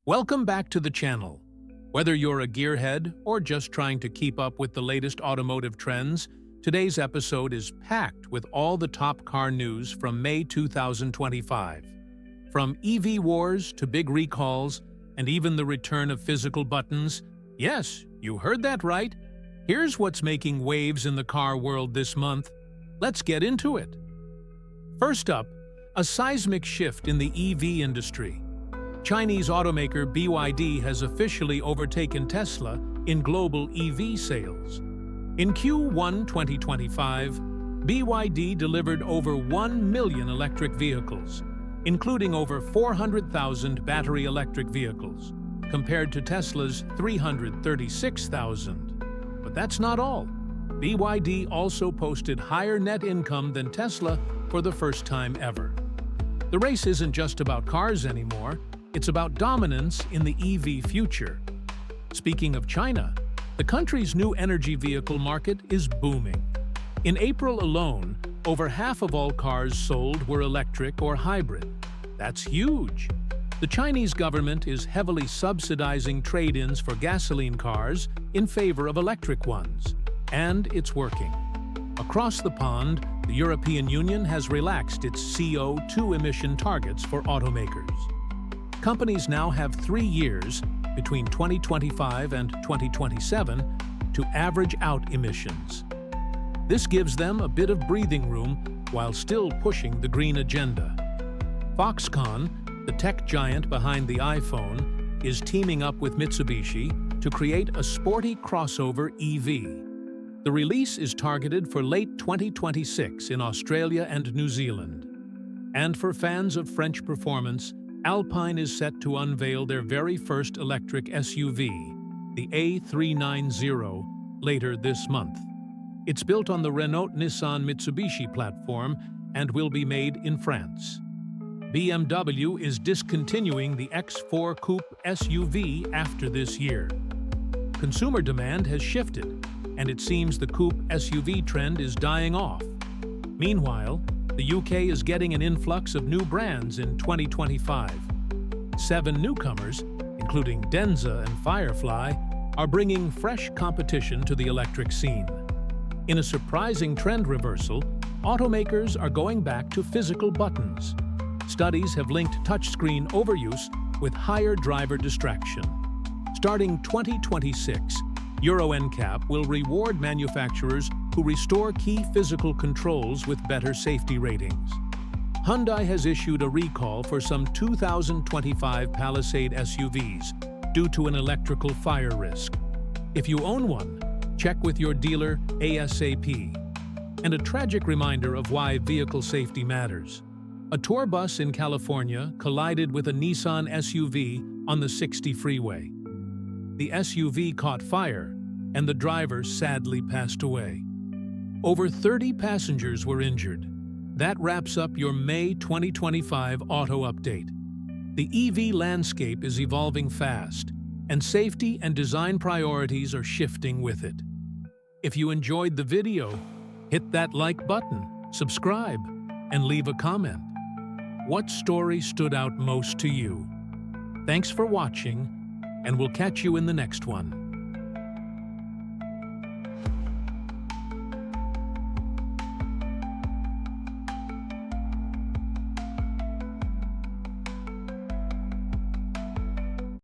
Welcome back to the channel. Whether you're a gearhead or just trying to keep up with the latest automotive trends, today's episode is packed with all the top car news from May 2025. From EV wars to big recalls, and even the return of physical buttons. Yes, you heard that right. Here's what's making waves in the car world this month. Let's get into it. First up, a seismic shift in the EV industry. Chinese automaker BYD has officially overtaken Tesla in global EV sales. In Q1 2025, BYD delivered over 1 million electric vehicles, including over 400,000 battery electric vehicles, compared to Tesla's 336,000. But that's not all. BYD also posted higher net income than Tesla for the first time ever. The race isn't just about cars anymore, it's about dominance in the EV future. Speaking of China, the country's new energy vehicle market is booming. In April alone, over half of all cars sold were electric or hybrid. That's huge. The Chinese government is heavily subsidizing trade-ins for gasoline cars in favor of electric ones. And it's working. Across the pond, the European Union has relaxed its CO2 emission targets for automakers. Companies now have 3 years, between 2025 and 2027, to average out emissions. This gives them a bit of breathing room while still pushing the green agenda. Foxconn, the tech giant behind the iPhone, is teaming up with Mitsubishi to create a sporty crossover EV. The release is targeted for late 2026 in Australia and New Zealand. And for fans of French performance, Alpine is set to unveil their very first electric SUV, the A390, later this month. It's built on the Renault-Nissan Mitsubishi platform and will be made in France. BMW is discontinuing the X4 Coupe SUV after this year. Consumer demand has shifted, and it seems the coupe SUV trend is dying off. Meanwhile, the UK is getting an influx of new brands in 2025. 7 newcomers, including Denza and Firefly, are bringing fresh competition to the electric scene. In a surprising trend reversal, automakers are going back to physical buttons. Studies have linked touchscreen overuse with higher driver distraction. Starting 2026, Euro NCAP will reward manufacturers who restore key physical controls with better safety ratings. Hyundai has issued a recall for some 2025 Palisade SUVs due to an electrical fire risk. If you own one, check with your dealer ASAP. And a tragic reminder of why vehicle safety matters. A tour bus in California collided with a Nissan SUV on the 60 freeway. The SUV caught fire, and the driver sadly passed away. Over 30 passengers were injured. That wraps up your May 2025 auto update. The EV landscape is evolving fast, and safety and design priorities are shifting with it. If you enjoyed the video, hit that like button, subscribe, and leave a comment. What story stood out most to you? Thanks for watching, and we'll catch you in the next one.